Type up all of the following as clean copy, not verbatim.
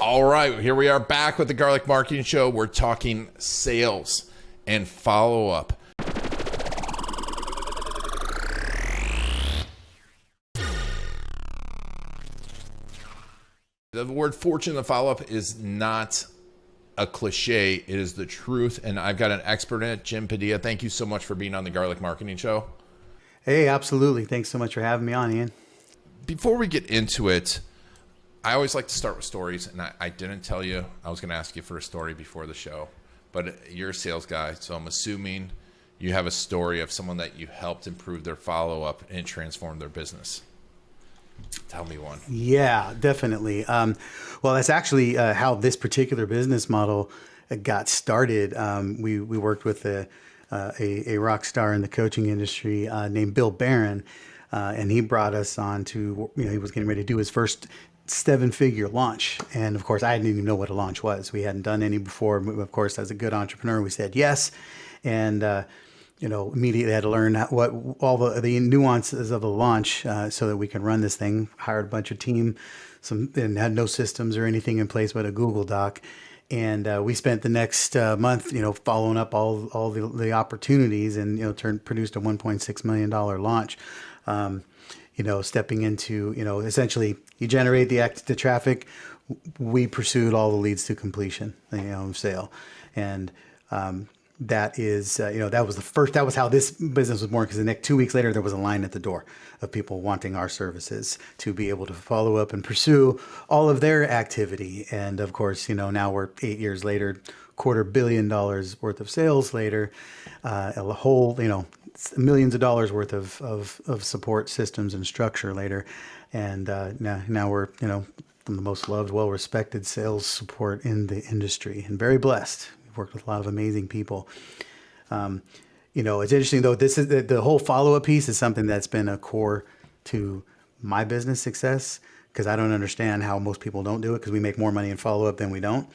All right, here we are back with the Garlic Marketing Show. We're talking sales and follow-up. The word fortune and follow-up is not a cliche. It is the truth, and I've got an expert in it, Jim Padilla. Thank you so much for being on the Garlic Marketing Show. Hey, absolutely. Thanks so much for having me on, Ian. Before we get into it, I always like to start with stories, and I didn't tell you I was going to ask you for a story before the show, but you're a sales guy, so I'm assuming you have a story of someone that you helped improve their follow-up and transform their business. Tell me one. Yeah, definitely. Well, that's actually how this particular business model got started. We worked with a rock star in the coaching industry named Bill Barron, and he brought us on to, he was getting ready to do his first 7-figure launch. And of course, I didn't even know what a launch was. We hadn't done any before. Of course, as a good entrepreneur, we said yes. And, immediately had to learn what all the nuances of a launch so that we can run this thing. Hired a bunch of team, and had no systems or anything in place but a Google Doc. And we spent the next month, following up all the opportunities, and produced a $1.6 million launch. Stepping into essentially you generate the traffic. We pursued all the leads to completion, sale, and that is, that was how this business was born, because the next 2 weeks later, there was a line at the door of people wanting our services to be able to follow up and pursue all of their activity. And of course, now we're 8 years later, $250 million worth of sales later, a whole, millions of dollars worth of support systems and structure later. And now we're, the most loved, well-respected sales support in the industry, and very blessed. Worked with a lot of amazing people. It's interesting though. This is the whole follow-up piece is something that's been a core to my business success, because I don't understand how most people don't do it, because we make more money in follow-up than we don't.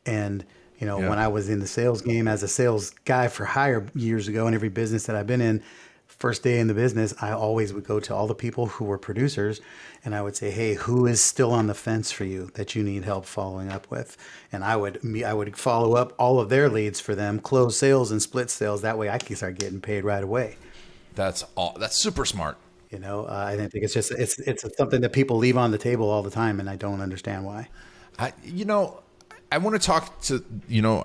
And when I was in the sales game as a sales guy for hire years ago, in every business that I've been in, first day in the business, I always would go to all the people who were producers, and I would say, hey, who is still on the fence for you that you need help following up with? And I would follow up all of their leads for them, close sales and split sales. That way I can start getting paid right away. That's super smart. I think it's something that people leave on the table all the time, and I don't understand why. I want to talk to,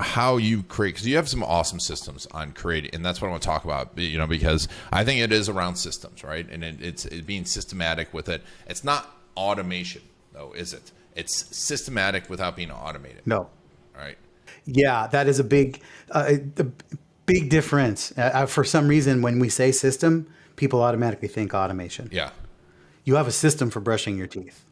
how you create, because you have some awesome systems on creating, and that's what I want to talk about, because I think it is around systems, right? And it's being systematic with it. It's not automation, though, is it? It's systematic without being automated. No. All right. Yeah, that is a big difference. For some reason, when we say system, people automatically think automation. Yeah. You have a system for brushing your teeth,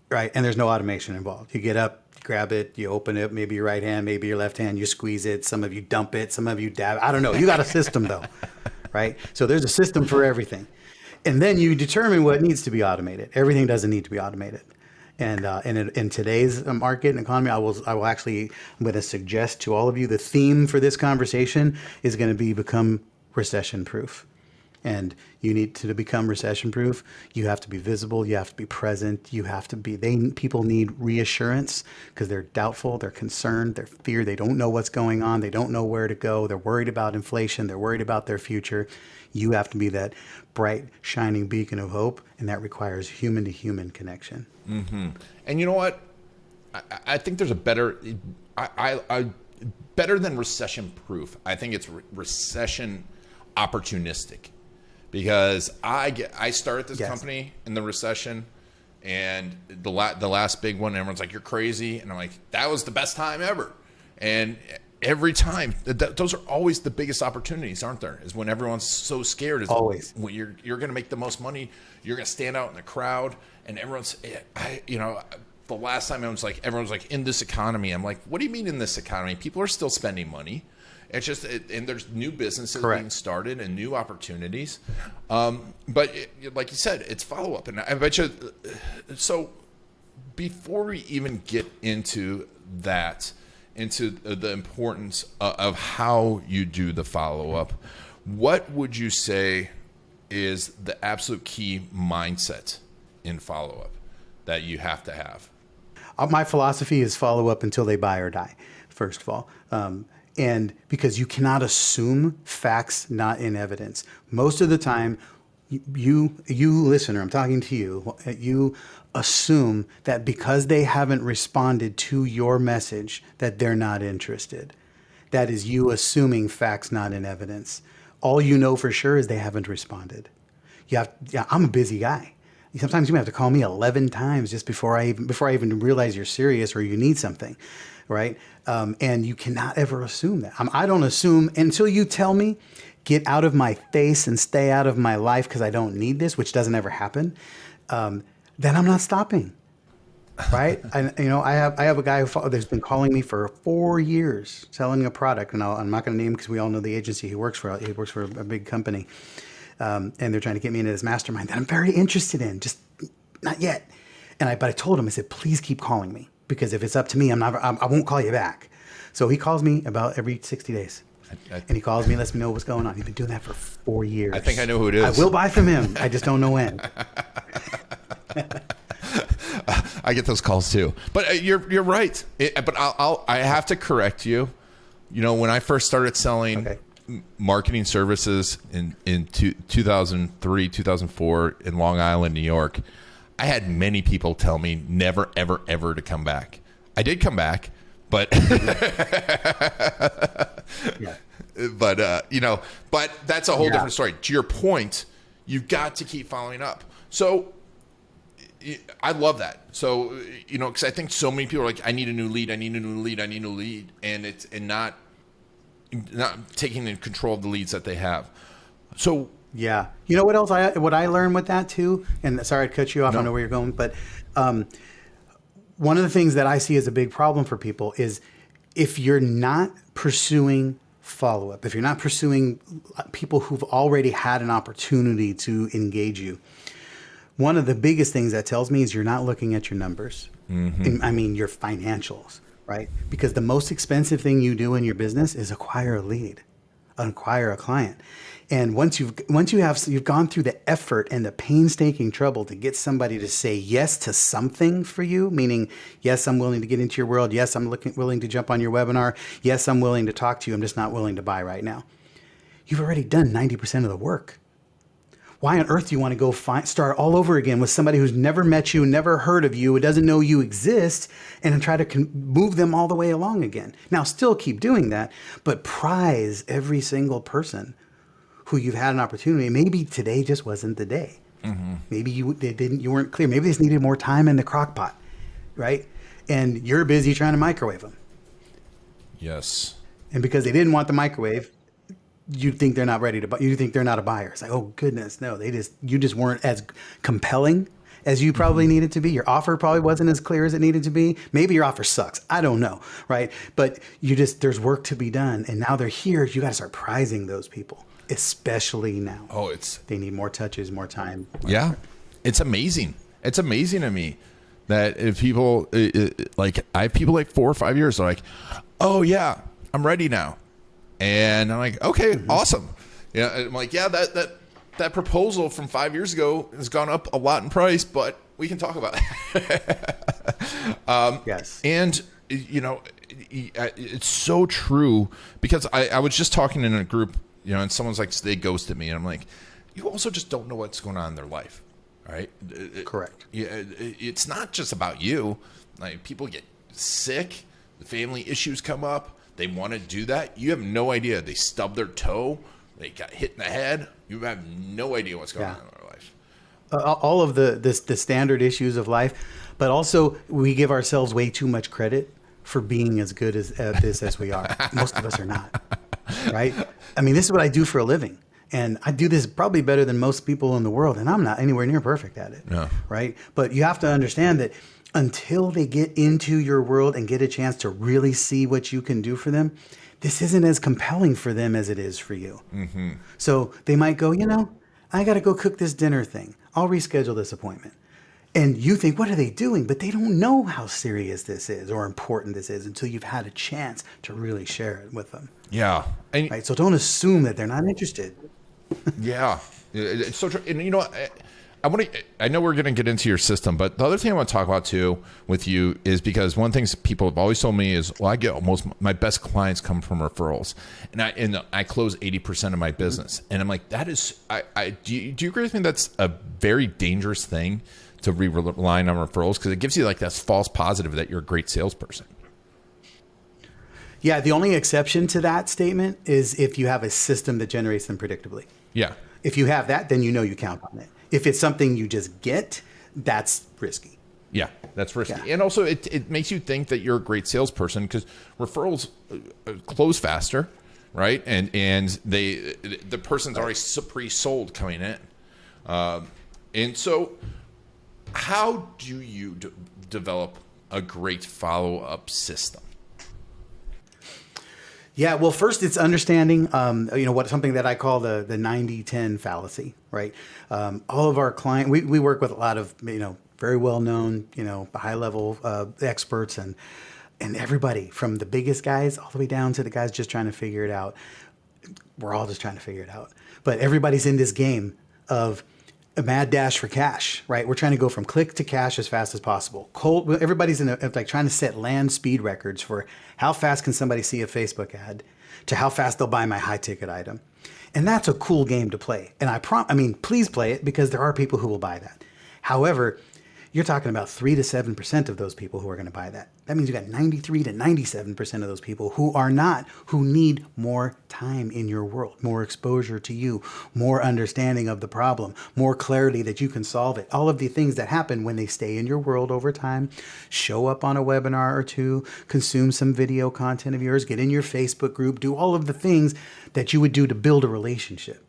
right? And there's no automation involved. You get up, grab it, you open it, maybe your right hand, maybe your left hand, you squeeze it. Some of you dump it, some of you dab. I don't know. You got a system though, right? So there's a system for everything. And then you determine what needs to be automated. Everything doesn't need to be automated. And in today's market and economy, I'm going to suggest to all of you, the theme for this conversation is going to become recession proof. And you need to become recession proof. You have to be visible. You have to be present. People need reassurance, because they're doubtful, they're concerned, they're feared. They don't know what's going on. They don't know where to go. They're worried about inflation. They're worried about their future. You have to be that bright, shining beacon of hope. And that requires human to human connection. Mm-hmm. And you know what? I think there's a better, better than recession proof. I think it's recession opportunistic. Because I started this company in the recession, and the last big one, everyone's like, you're crazy. And I'm like, that was the best time ever. And every time, those are always the biggest opportunities, aren't there? Is when everyone's so scared. Always. When you're going to make the most money, you're going to stand out in the crowd, and everyone's, the last time everyone's like, in this economy. I'm like, what do you mean in this economy? People are still spending money. It's just, and there's new businesses being started and new opportunities. But like you said, it's follow up. And I bet you, so before we even get into that, into the importance of how you do the follow up, what would you say is the absolute key mindset in follow up that you have to have? My philosophy is follow up until they buy or die, first of all. And because you cannot assume facts not in evidence. Most of the time, you listener, I'm talking to you, you assume that because they haven't responded to your message that they're not interested. That is you assuming facts not in evidence. All you know for sure is they haven't responded. I'm a busy guy. Sometimes you have to call me 11 times just before I even realize you're serious or you need something, right? And you cannot ever assume that. I don't assume until you tell me, get out of my face and stay out of my life because I don't need this, which doesn't ever happen. Then I'm not stopping, right? I have a guy that's been calling me for 4 years selling a product, and I'm not going to name because we all know the agency he works for. He works for a big company. And they're trying to get me into this mastermind that I'm very interested in, just not yet. But I told him, I said, please keep calling me because if it's up to me, I won't call you back. So he calls me about every 60 days. And he calls me and lets me know what's going on. He's been doing that for 4 years. I think I know who it is. I will buy from him. I just don't know when. I get those calls too. But you're right. But I have to correct you. When I first started selling marketing services in 2003, 2004 in Long Island, New York, I had many people tell me never, ever, ever to come back. I did come back, but but that's a whole different story. To your point, you've got to keep following up. So I love that. So, because I think so many people are like, I need a new lead, and not taking in control of the leads that they have. So yeah, you know what else? What I learned with that too, and sorry to cut you off. No. I know where you're going, but one of the things that I see as a big problem for people is if you're not pursuing follow-up, if you're not pursuing people who've already had an opportunity to engage you, one of the biggest things that tells me is you're not looking at your numbers. Mm-hmm. Your financials, right? Because the most expensive thing you do in your business is acquire a lead, acquire a client. And once you've gone through the effort and the painstaking trouble to get somebody to say yes to something for you, meaning, yes, I'm willing to get into your world. Yes, I'm willing to jump on your webinar. Yes, I'm willing to talk to you. I'm just not willing to buy right now. You've already done 90% of the work. Why on earth do you want to go start all over again with somebody who's never met you, never heard of you, who doesn't know you exist, and try to move them all the way along again? Now, still keep doing that, but prize every single person who you've had an opportunity. Maybe today just wasn't the day. Mm-hmm. Maybe you weren't clear. Maybe they just needed more time in the crock pot, right? And you're busy trying to microwave them. Yes. And because they didn't want the microwave, you think they're not ready to buy. You think they're not a buyer. It's like, oh goodness, no, you just weren't as compelling as you probably needed to be. Your offer probably wasn't as clear as it needed to be. Maybe your offer sucks. I don't know, right? But there's work to be done, and now they're here. You got to start prizing those people, especially now. Oh, they need more touches, more time. Yeah, it's amazing. It's amazing to me that if people I have people like 4 or 5 years, they're like, oh yeah, I'm ready now. And I'm like, okay, awesome. Yeah, I'm like, yeah, that proposal from 5 years ago has gone up a lot in price, but we can talk about it. Yes. And, it's so true because I was just talking in a group, and someone's like, they ghosted me. And I'm like, you also just don't know what's going on in their life, right? Correct. It's not just about you. Like, people get sick, the family issues come up. They want to do that. You have no idea. They stubbed their toe. They got hit in the head. You have no idea what's going on in their life. All of the standard issues of life, but also we give ourselves way too much credit for being as good at this as we are. Most of us are not, right? This is what I do for a living. And I do this probably better than most people in the world. And I'm not anywhere near perfect at it, right? But you have to understand that until they get into your world and get a chance to really see what you can do for them, this isn't as compelling for them as it is for you. Mm-hmm. So they might go, I got to go cook this dinner thing. I'll reschedule this appointment. And you think, what are they doing? But they don't know how serious this is or important this is until you've had a chance to really share it with them. Yeah. Right? So don't assume that they're not interested. Yeah. It's so true. And I know we're going to get into your system, but the other thing I want to talk about too with you is because one of the things people have always told me is, well, I get my best clients come from referrals, and I close 80% of my business, and I'm like, that is, do you agree with me? That's a very dangerous thing to be relying on referrals, because it gives you like that false positive that you're a great salesperson. Yeah, the only exception to that statement is if you have a system that generates them predictably. Yeah. If you have that, then you know you count on it. If it's something you just get, that's risky. Yeah, that's risky. Yeah. And also it makes you think that you're a great salesperson, because referrals close faster, right? And the person's already pre-sold coming in. And so how do you develop a great follow-up system? Yeah, well, first it's understanding, something that I call the 90-10 fallacy, right? All of our clients, we work with a lot of, very well-known, high-level experts and everybody from the biggest guys all the way down to the guys just trying to figure it out. We're all just trying to figure it out. But everybody's in this game of a mad dash for cash, right? We're trying to go from click to cash as fast as possible. Everybody's trying to set land speed records for how fast can somebody see a Facebook ad to how fast they'll buy my high ticket item. And that's a cool game to play. And please play it, because there are people who will buy that. However, you're talking about 3 to 7% of those people who are going to buy that. That means you got 93 to 97% of those people who need more time in your world, more exposure to you, more understanding of the problem, more clarity that you can solve it. All of the things that happen when they stay in your world over time, show up on a webinar or two, consume some video content of yours, get in your Facebook group, do all of the things that you would do to build a relationship.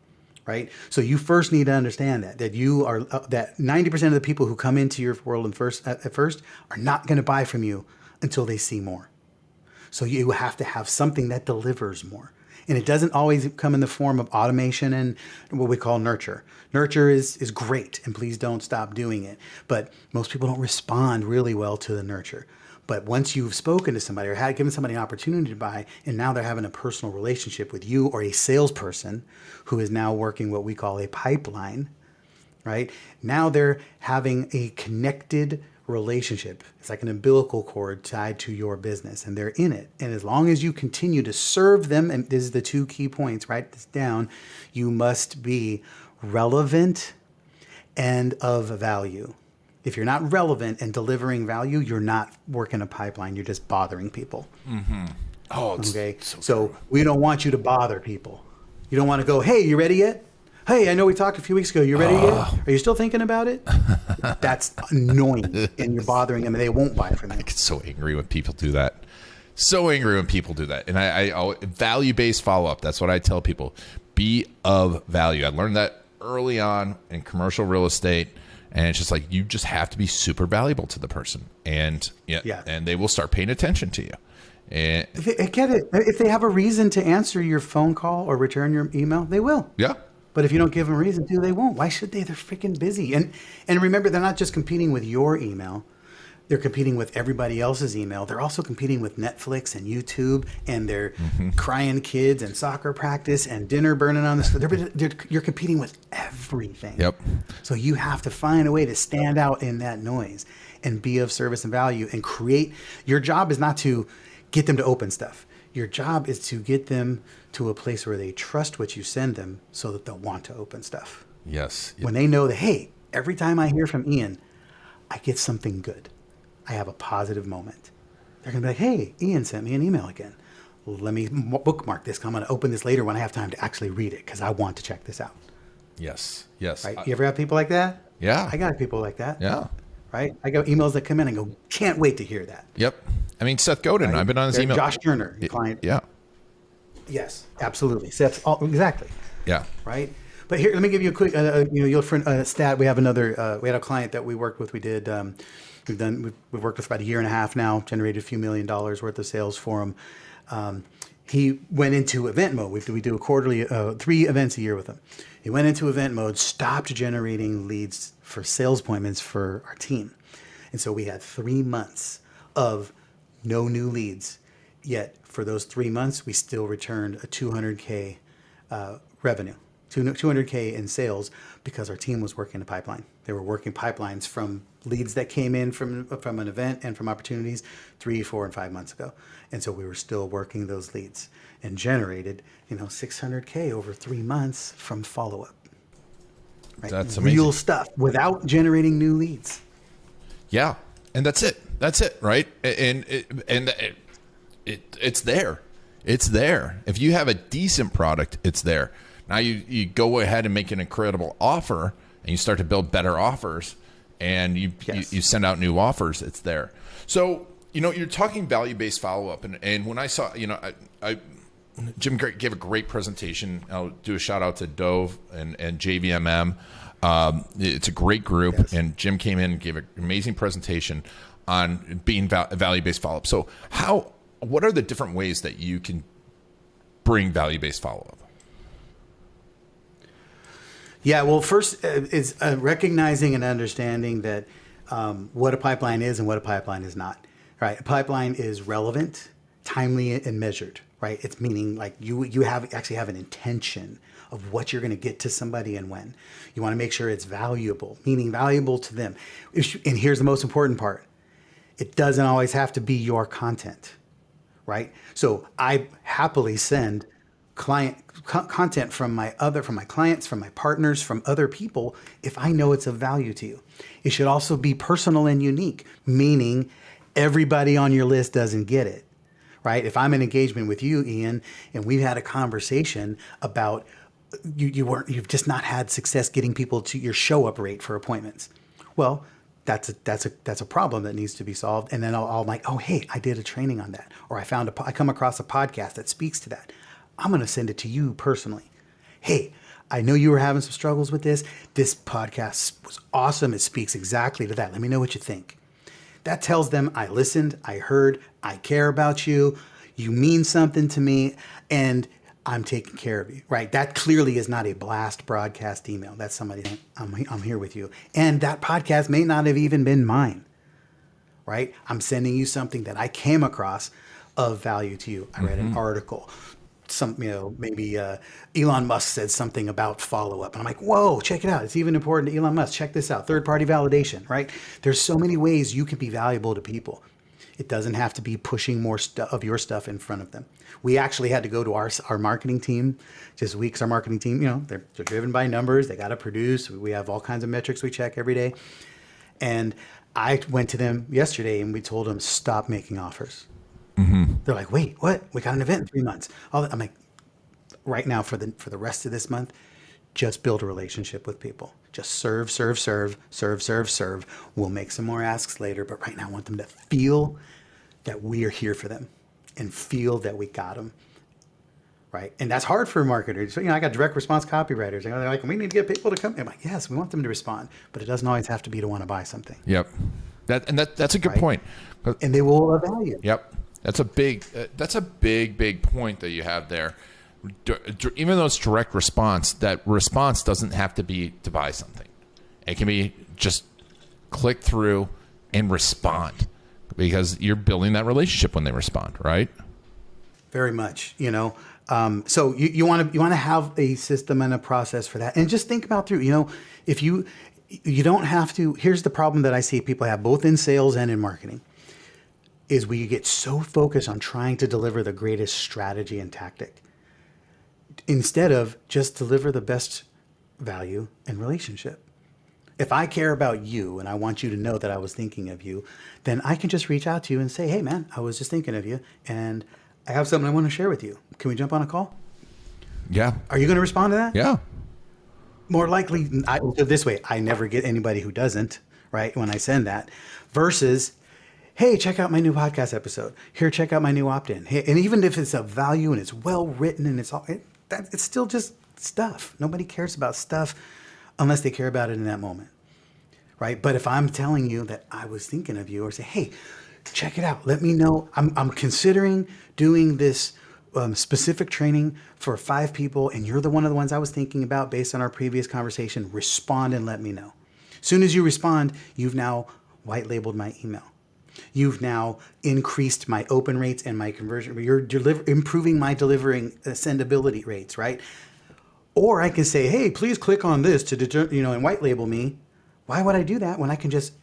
Right? So you first need to understand that you are that 90% of the people who come into your world at first are not going to buy from you until they see more. So you have to have something that delivers more. And it doesn't always come in the form of automation and what we call nurture. Nurture is great, and please don't stop doing it. But most people don't respond really well to the nurture. But once you've spoken to somebody or given somebody an opportunity to buy, and now they're having a personal relationship with you or a salesperson who is now working what we call a pipeline, right? Now they're having a connected relationship. It's like an umbilical cord tied to your business, and they're in it. And as long as you continue to serve them, and this is the 2 key points, write this down, you must be relevant and of value. If you're not relevant and delivering value, you're not working a pipeline. You're just bothering people. Mm-hmm. Oh, okay. So we don't want you to bother people. You don't want to go, hey, you ready yet? Hey, I know we talked a few weeks ago. You ready yet? Are you still thinking about it? That's annoying, and you're bothering them, and they won't buy from you. I get so angry when people do that. So angry when people do that. And I value-based follow-up. That's what I tell people. Be of value. I learned that early on in commercial real estate. And it's just like, you just have to be super valuable to the person, and and they will start paying attention to you. And get it. If they have a reason to answer your phone call or return your email, they will. Yeah. But if you don't give them a reason to, they won't. Why should they? They're freaking busy. And remember, they're not just competing with your email. They're competing with everybody else's email. They're also competing with Netflix and YouTube and their crying kids and soccer practice and dinner burning on the you're competing with everything. Yep. So you have to find a way to stand out in that noise and be of service and value and create. Your job is not to get them to open stuff. Your job is to get them to a place where they trust what you send them so that they'll want to open stuff. Yes. When they know that, hey, every time I hear from Ian, I get something good. I have a positive moment. They're going to be like, hey, Ian sent me an email again. Let me bookmark this. I'm going to open this later when I have time to actually read it, because I want to check this out. Yes. Yes. Right? You ever have people like that? Yeah. I got people like that. Yeah. Right? I got emails that come in and go, can't wait to hear that. Yep. I mean, Seth Godin, right? I've been on his email. Josh Turner, your client. Yeah. Yes, absolutely. Exactly. Yeah. Right? But here, let me give you a quick, stat. We have we had a client that we worked with. We've worked with about a year and a half now, generated a few $1 million worth of sales for him. He went into event mode. We do a quarterly, 3 events a year with him. He went into event mode, stopped generating leads for sales appointments for our team. And so we had 3 months of no new leads. Yet for those 3 months, we still returned a $200K revenue. 200K in sales because our team was working the pipeline. They were working pipelines from leads that came in from an event and from opportunities 3, 4, and 5 months ago. And so we were still working those leads and generated, 600K over 3 months from follow-up. Right? That's amazing. Real stuff without generating new leads. Yeah. And that's it. That's it. Right. And it's there. It's there. If you have a decent product, it's there. Now you go ahead and make an incredible offer and you start to build better offers and you send out new offers. It's there. So, you're talking value-based follow-up. And when I saw, Jim gave a great presentation. I'll do a shout out to Dove and JVMM. It's a great group. Yes. And Jim came in and gave an amazing presentation on being value-based follow-up. So what are the different ways that you can bring value-based follow-up? Yeah, well, first is recognizing and understanding that what a pipeline is and what a pipeline is not. Right, a pipeline is relevant, timely, and measured. Right, it's meaning like you actually have an intention of what you're going to get to somebody and when. You want to make sure it's valuable, meaning valuable to them. And here's the most important part: it doesn't always have to be your content. Right, so I happily send content from my clients, from my partners, from other people, if I know it's of value to you. It should also be personal and unique, meaning everybody on your list doesn't get it, right? If I'm in engagement with you, Ian, and we've had a conversation about you've just not had success getting people to your show up rate for appointments. Well, that's a problem that needs to be solved. And then I'll like, oh, hey, I did a training on that, or I come across a podcast that speaks to that. I'm going to send it to you personally. Hey, I know you were having some struggles with this. This podcast was awesome. It speaks exactly to that. Let me know what you think. That tells them I listened, I heard, I care about you. You mean something to me, and I'm taking care of you, right? That clearly is not a blast broadcast email. That's somebody saying, I'm here with you. And that podcast may not have even been mine, right? I'm sending you something that I came across of value to you. I read an article. Maybe Elon Musk said something about follow-up. And I'm like, whoa, check it out. It's even important to Elon Musk. Check this out. Third-party validation, right? There's so many ways you can be valuable to people. It doesn't have to be pushing more of your stuff in front of them. We actually had to go to our marketing team this week. Our marketing team, they're driven by numbers. They got to produce. We have all kinds of metrics we check every day. And I went to them yesterday and we told them, stop making offers. They're like, wait, what? We got an event in 3 months. I'm like, right now for the rest of this month, just build a relationship with people. Just serve. We'll make some more asks later, but right now I want them to feel that we are here for them and feel that we got them. Right. And that's hard for marketers. So, I got direct response copywriters. They're like, we need to get people to come. I'm like, yes, we want them to respond, but it doesn't always have to be to want to buy something. Yep. That's a good point. And they will value. Yep. That's a big point that you have there. Even though it's direct response, that response doesn't have to be to buy something. It can be just click through and respond because you're building that relationship when they respond, right? Very much, So you want to have a system and a process for that, and just think about through. If you don't have to. Here's the problem that I see people have both in sales and in marketing. Is we get so focused on trying to deliver the greatest strategy and tactic instead of just deliver the best value and relationship. If I care about you and I want you to know that I was thinking of you, then I can just reach out to you and say, hey man, I was just thinking of you and I have something I want to share with you. Can we jump on a call? Yeah. Are you going to respond to that? Yeah. More likely, this way, I never get anybody who doesn't, right? When I send that versus, hey, check out my new podcast episode. Here, check out my new opt-in. Hey, and even if it's of value and it's well written and it's still just stuff. Nobody cares about stuff unless they care about it in that moment, right? But if I'm telling you that I was thinking of you, or say, hey, check it out. Let me know. I'm considering doing this specific training for 5 people, and you're one of the ones I was thinking about based on our previous conversation. Respond and let me know. As soon as you respond, you've now white labeled my email. You've now increased my open rates and my conversion. You're improving my delivering sendability rates, right? Or I can say, hey, please click on this to and white label me. Why would I do that when I can just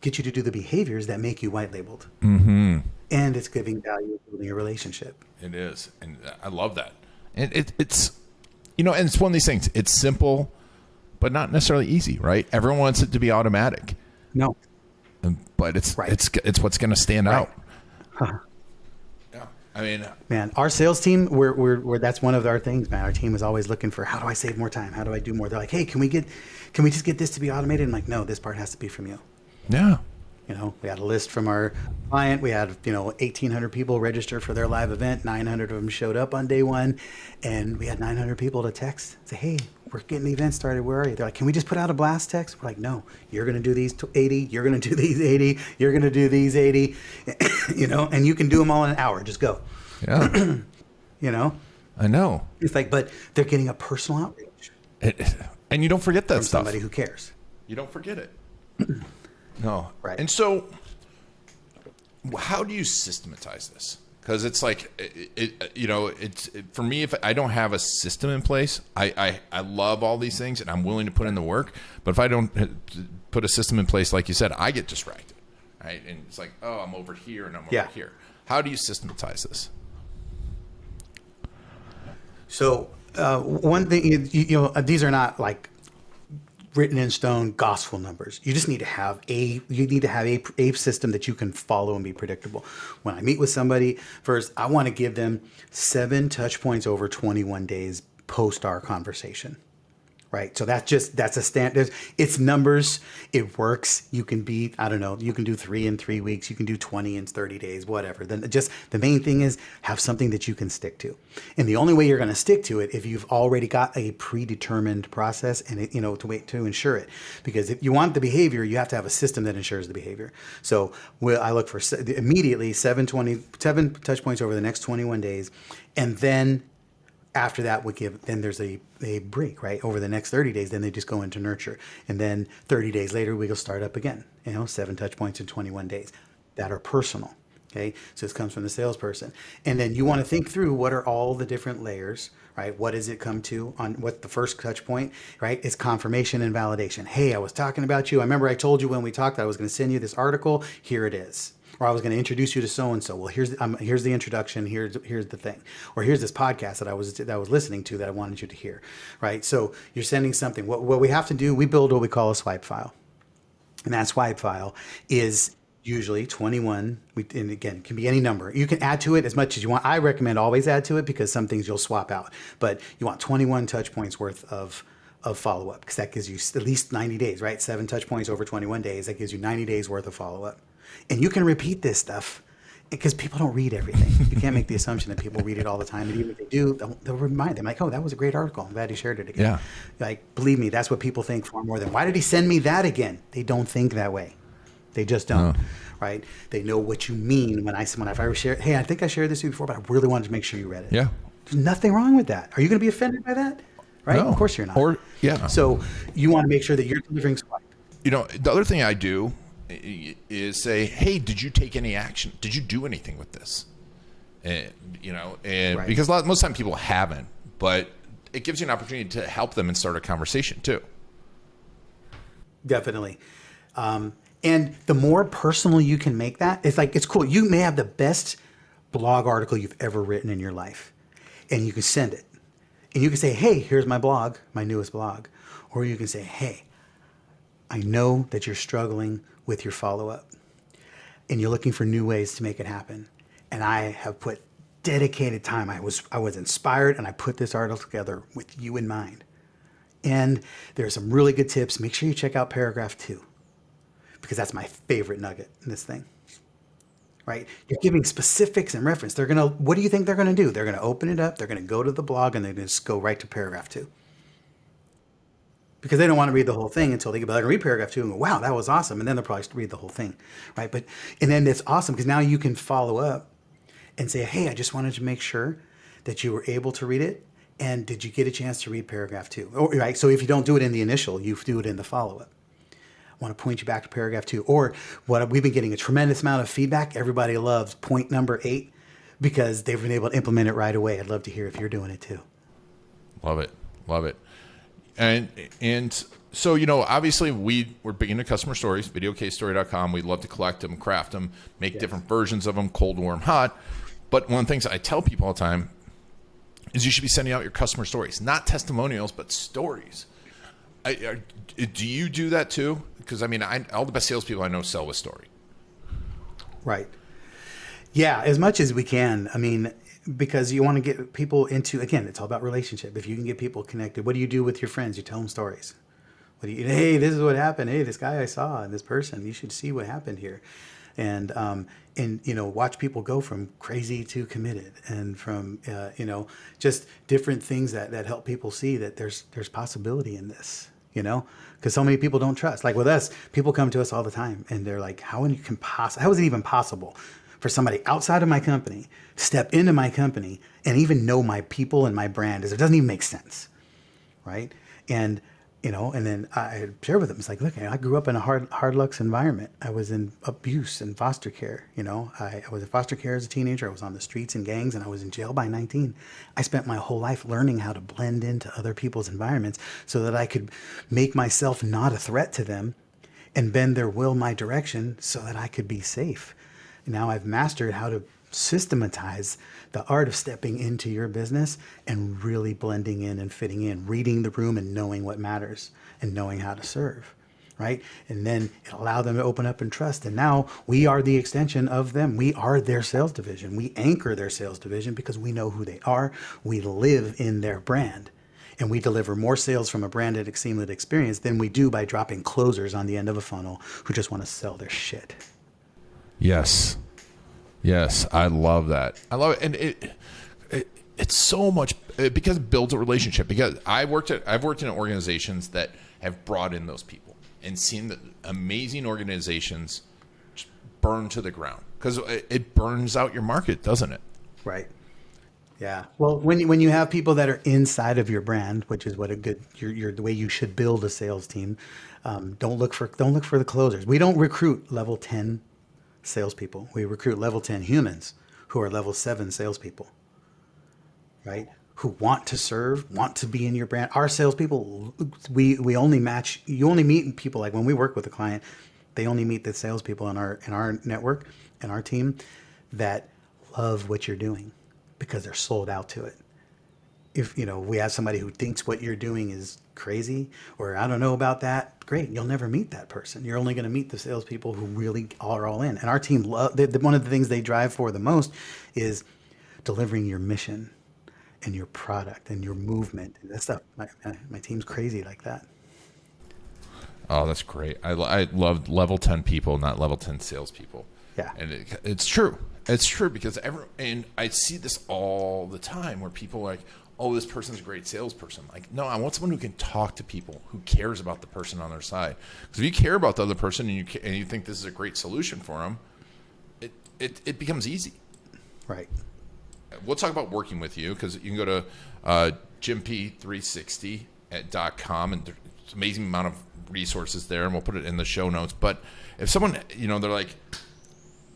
get you to do the behaviors that make you white labeled? Mm-hmm. And it's giving value, building a relationship. It is. And I love that. And it's, and it's one of these things. It's simple, but not necessarily easy, right? Everyone wants it to be automatic. No. But it's Right. it's what's going to stand Right. out. Huh. Yeah. I mean, Man, our sales team, we're that's one of our things, man. Our team is always looking for, how do I save more time? How do I do more? They're like, hey, can we just get this to be automated? I'm like, no, this part has to be from you. yeah. We had a list from our client. We had, 1,800 people register for their live event. 900 of them showed up on day one. And we had 900 people to text, say, hey, we're getting the event started. Where are you? They're like, can we just put out a blast text? We're like, no, you're going to do these 80. You're going to do these 80. You're going to do these 80, and you can do them all in an hour. Just go. Yeah. I know. It's like, but they're getting a personal outreach And you don't forget that from stuff. somebody who cares. You don't forget it. No. Right. And so how do you systematize this? Because it's like, for me, if I don't have a system in place, I love all these things and I'm willing to put in the work. But if I don't put a system in place, like you said, I get distracted, right? And it's like, oh, I'm over here and I'm over here. How do you systematize this? So one thing, these are not like written in stone gospel numbers. You just need to have a system that you can follow and be predictable. When I meet with somebody, first, I want to give them 7 touch points over 21 days post our conversation. Right. So that's a standard. It's numbers. It works. You can you can do 3 in 3 weeks. You can do 20 in 30 days, whatever. Then just the main thing is have something that you can stick to. And the only way you're going to stick to it if you've already got a predetermined process and to ensure it. Because if you want the behavior, you have to have a system that ensures the behavior. So I look for immediately 7 touch points over the next 21 days. And then after that, then there's a break, right? Over the next 30 days, then they just go into nurture. And then 30 days later, we go start up again, 7 touch points in 21 days that are personal, okay? So this comes from the salesperson. And then you want to think through what are all the different layers, right? What does it come to on what the first touch point, right? It's confirmation and validation. Hey, I was talking about you. I remember I told you when we talked that I was going to send you this article. Here it is. Or I was going to introduce you to so-and-so. Well, here's the introduction. Here's the thing. Or here's this podcast that I was listening to that I wanted you to hear, right? So you're sending something. What we have to do, we build what we call a swipe file. And that swipe file is usually 21. And again, it can be any number. You can add to it as much as you want. I recommend always add to it because some things you'll swap out. But you want 21 touch points worth of follow-up because that gives you at least 90 days, right? 7 touch points over 21 days. That gives you 90 days worth of follow-up. And you can repeat this stuff because people don't read everything. You can't make the assumption that people read it all the time. And even if they do, they'll remind them like, oh, that was a great article. I'm glad he shared it again. Yeah. Like, believe me, that's what people think far more than, why did he send me that again? They don't think that way. They just don't, right? They know what you mean when I share, hey, I think I shared this with you before, but I really wanted to make sure you read it. Yeah. There's nothing wrong with that. Are you going to be offended by that? Right? No. Of course you're not. Or, yeah. So you want to make sure that you're delivering swipe. The other thing I do is say, hey, did you take any action? Did you do anything with this? And Right. because most of the time people haven't, but it gives you an opportunity to help them and start a conversation too. Definitely. And the more personal you can make that, it's cool. You may have the best blog article you've ever written in your life, and you can send it. And you can say, hey, here's my blog, my newest blog. Or you can say, hey, I know that you're struggling with your follow-up and you're looking for new ways to make it happen. And I have put dedicated time. I was inspired and I put this article together with you in mind. And there are some really good tips. Make sure you check out paragraph 2 because that's my favorite nugget in this thing. Right? You're giving specifics and reference. What do you think they're going to do? They're going to open it up. They're going to go to the blog and they're going to just go right to paragraph 2. Because they don't want to read the whole thing until they can read paragraph 2 and go, wow, that was awesome. And then they'll probably read the whole thing, right? And then it's awesome because now you can follow up and say, hey, I just wanted to make sure that you were able to read it. And did you get a chance to read paragraph 2? Right? So if you don't do it in the initial, you do it in the follow-up. I want to point you back to paragraph 2. Or we've been getting a tremendous amount of feedback. Everybody loves point number 8 because they've been able to implement it right away. I'd love to hear if you're doing it too. Love it. Love it. And so, obviously we're big into customer stories, videocasestory.com. We love to collect them, craft them, make different versions of them, cold, warm, hot. But one of the things I tell people all the time is you should be sending out your customer stories, not testimonials, but stories. Do you do that too? Because all the best salespeople I know sell with story. Right. Yeah, as much as we can. Because you want to get people into, again, it's all about relationship. If you can get people connected, what do you do with your friends? You tell them stories. Hey, this is what happened. Hey, this guy I saw and this person, you should see what happened here. And watch people go from crazy to committed, and from, just different things that help people see that there's possibility in this, because so many people don't trust. Like with us, people come to us all the time and they're like, how is it even possible for somebody outside of my company to step into my company and even know my people and my brand? It doesn't even make sense, right? And then I share with them. It's like, look, I grew up in a hard luck environment. I was in abuse and foster care. I was in foster care as a teenager. I was on the streets and gangs, and I was in jail by 19. I spent my whole life learning how to blend into other people's environments so that I could make myself not a threat to them and bend their will my direction so that I could be safe. Now I've mastered how to systematize the art of stepping into your business and really blending in and fitting in, reading the room and knowing what matters and knowing how to serve, right? And then it allowed them to open up and trust. And now we are the extension of them. We are their sales division. We anchor their sales division because we know who they are. We live in their brand. And we deliver more sales from a branded, seamless experience than we do by dropping closers on the end of a funnel who just want to sell their shit. Yes. Yes, I love that. I love it, and it's so much because it builds a relationship. Because I've worked in organizations that have brought in those people and seen that amazing organizations just burn to the ground because it burns out your market, doesn't it? Right. Yeah. Well, when you have people that are inside of your brand, which is what you're the way you should build a sales team. Don't look for the closers. We don't recruit level 10 salespeople. We recruit level 10 humans who are level 7 salespeople, right? Who want to serve, want to be in your brand. Our salespeople, we only match. You only meet people, like when we work with a client, they only meet the salespeople in our network and our team that love what you're doing because they're sold out to it. If we have somebody who thinks what you're doing is crazy, or I don't know about that, great. You'll never meet that person. You're only going to meet the salespeople who really are all in. And our team, one of the things they drive for the most is delivering your mission and your product and your movement and that stuff. My team's crazy like that. Oh, that's great. I love level 10 people, not level 10 salespeople. Yeah, and it's true. It's true because and I see this all the time where people are like, oh, this person's a great salesperson. Like, no, I want someone who can talk to people, who cares about the person on their side. Because if you care about the other person and you think this is a great solution for them, it becomes easy. Right. We'll talk about working with you because you can go to jimp360.com and there's an amazing amount of resources there, and we'll put it in the show notes. But if someone, they're like,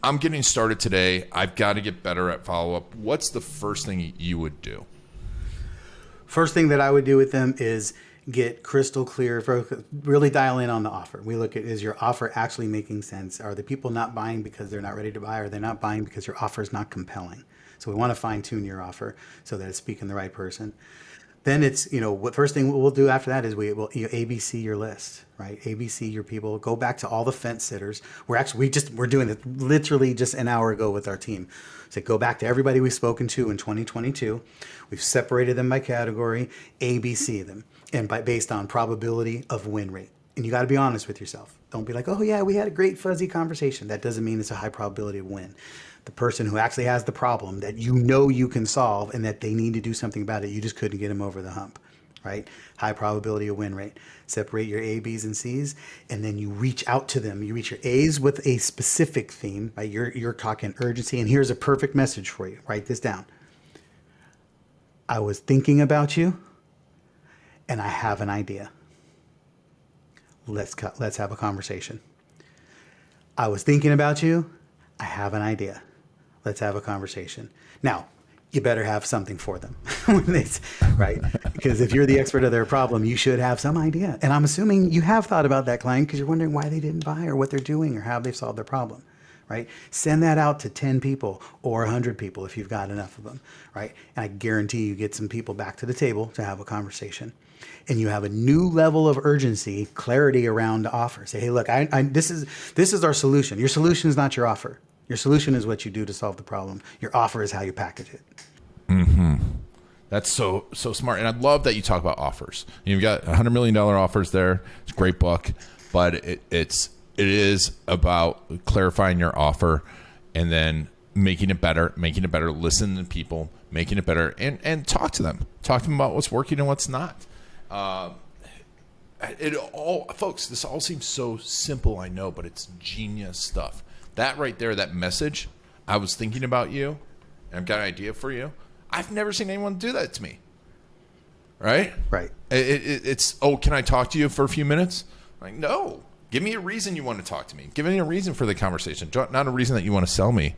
I'm getting started today, I've got to get better at follow-up, what's the first thing you would do? First thing that I would do with them is get crystal clear, really dial in on the offer. We look at, is your offer actually making sense? Are the people not buying because they're not ready to buy? Or are they not buying because your offer is not compelling? So we want to fine tune your offer so that it's speaking the right person. Then it's, what first thing we'll do after that is we will ABC your list, right? ABC your people. Go back to all the fence sitters. We're doing it literally just an hour ago with our team. So go back to everybody we've spoken to in 2022. We've separated them by category, ABC them, and based on probability of win rate. And you got to be honest with yourself. Don't be like, oh yeah, we had a great fuzzy conversation. That doesn't mean it's a high probability of win. The person who actually has the problem that you can solve and that they need to do something about it, you just couldn't get them over the hump, right? High probability of win rate. Separate your A, B's, and C's, and then you reach out to them. You reach your A's with a specific theme, right? You're talking urgency, and here's a perfect message for you. Write this down. I was thinking about you, and I have an idea. Let's have a conversation. I was thinking about you. I have an idea. Let's have a conversation. Now, you better have something for them. Right? Because if you're the expert of their problem, you should have some idea. And I'm assuming you have thought about that client because you're wondering why they didn't buy or what they're doing or how they've solved their problem. Right? Send that out to 10 people or 100 people if you've got enough of them. Right? And I guarantee you get some people back to the table to have a conversation. And you have a new level of urgency, clarity around the offer. Say, hey, look, this is our solution. Your solution is not your offer. Your solution is what you do to solve the problem. Your offer is how you package it. Mm-hmm. That's so smart. And I love that you talk about offers. You've got $100 million offers there. It's a great book, but it is about clarifying your offer and then making it better, listen to people, making it better, and talk to them. Talk to them about what's working and what's not. Folks, this all seems so simple, I know, but it's genius stuff. That right there, that message, I was thinking about you, and I've got an idea for you. I've never seen anyone do that to me. Right? Right. It's, can I talk to you for a few minutes? Like, no. Give me a reason you want to talk to me. Give me a reason for the conversation, not a reason that you want to sell me.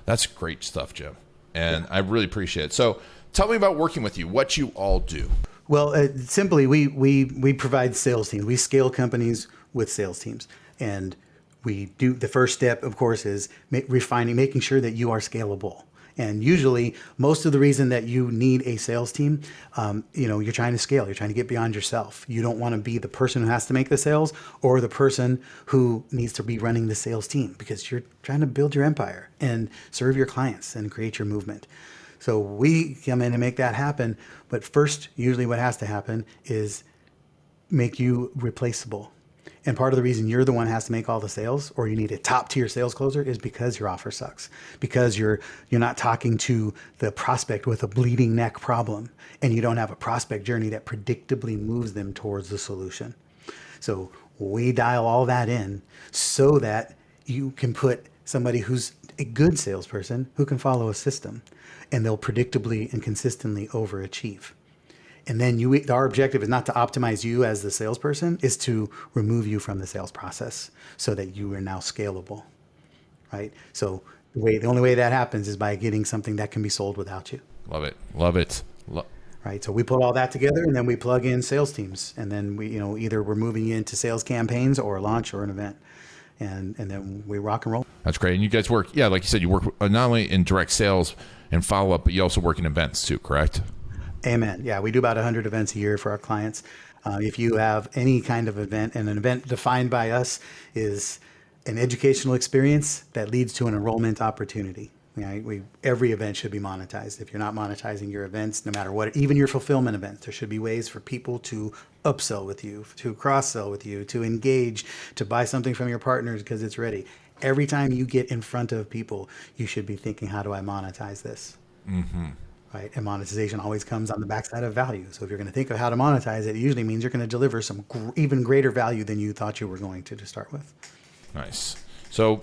That's great stuff, Jim. And I really appreciate it. So tell me about working with you, what you all do. Well, simply, we provide sales teams. We scale companies with sales teams. And we do, the first step, of course, is making sure that you are scalable. And usually, most of the reason that you need a sales team, you're trying to scale. You're trying to get beyond yourself. You don't want to be the person who has to make the sales or the person who needs to be running the sales team, because you're trying to build your empire and serve your clients and create your movement. So we come in and make that happen. But first, usually what has to happen is make you replaceable. And part of the reason you're the one who has to make all the sales, or you need a top tier sales closer, is because your offer sucks. Because you're not talking to the prospect with a bleeding neck problem, and you don't have a prospect journey that predictably moves them towards the solution. So we dial all that in so that you can put somebody who's a good salesperson who can follow a system, and they'll predictably and consistently overachieve. And then our objective is not to optimize you as the salesperson, is to remove you from the sales process so that you are now scalable, right? So the only way that happens is by getting something that can be sold without you. Love it. Right. So we put all that together, and then we plug in sales teams, and then either we're moving you into sales campaigns or a launch or an event, and then we rock and roll. That's great. And you guys work, like you said, you work not only in direct sales and follow up, but you also work in events too, correct? Amen. Yeah, we do about 100 events a year for our clients. If you have any kind of event, and an event defined by us is an educational experience that leads to an enrollment opportunity. Every event should be monetized. If you're not monetizing your events, no matter what, even your fulfillment events, there should be ways for people to upsell with you, to cross-sell with you, to engage, to buy something from your partners because it's ready. Every time you get in front of people, you should be thinking, how do I monetize this? Mm-hmm. Right? And monetization always comes on the backside of value. So if you're going to think of how to monetize it, it usually means you're going to deliver some even greater value than you thought you were going to start with. Nice. So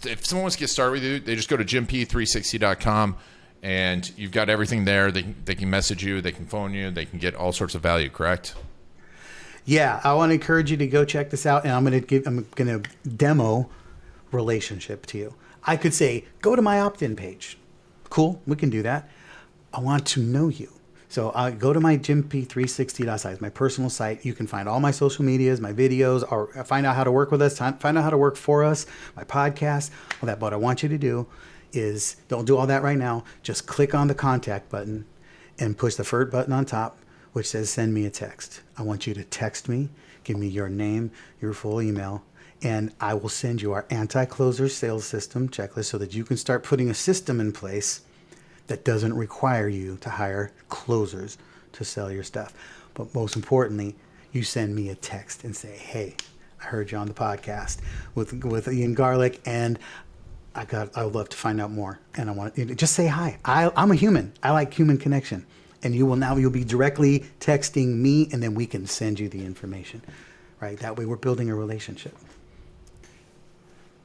if someone wants to get started with you, they just go to jimp360.com, and you've got everything there. They can message you, they can phone you, they can get all sorts of value, correct? Yeah, I want to encourage you to go check this out, and I'm going to demo relationship to you. I could say, go to my opt-in page. Cool, we can do that. I want to know you. So go to my jimp360.site, my personal site. You can find all my social medias, my videos, or find out how to work with us, find out how to work for us, my podcast, all that. But what I want you to do is, don't do all that right now. Just click on the contact button and push the third button on top, which says send me a text. I want you to text me, give me your name, your full email, and I will send you our anti-closer sales system checklist so that you can start putting a system in place that doesn't require you to hire closers to sell your stuff. But most importantly, you send me a text and say, hey, I heard you on the podcast with Ian Garlic, and I would love to find out more. And I want you to just say hi. I'm a human. I like human connection. And you'll be directly texting me, and then we can send you the information, right? That way we're building a relationship.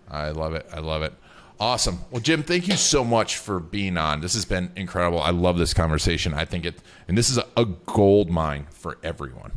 I love it. Awesome. Well, Jim, thank you so much for being on. This has been incredible. I love this conversation. I think and this is a gold mine for everyone.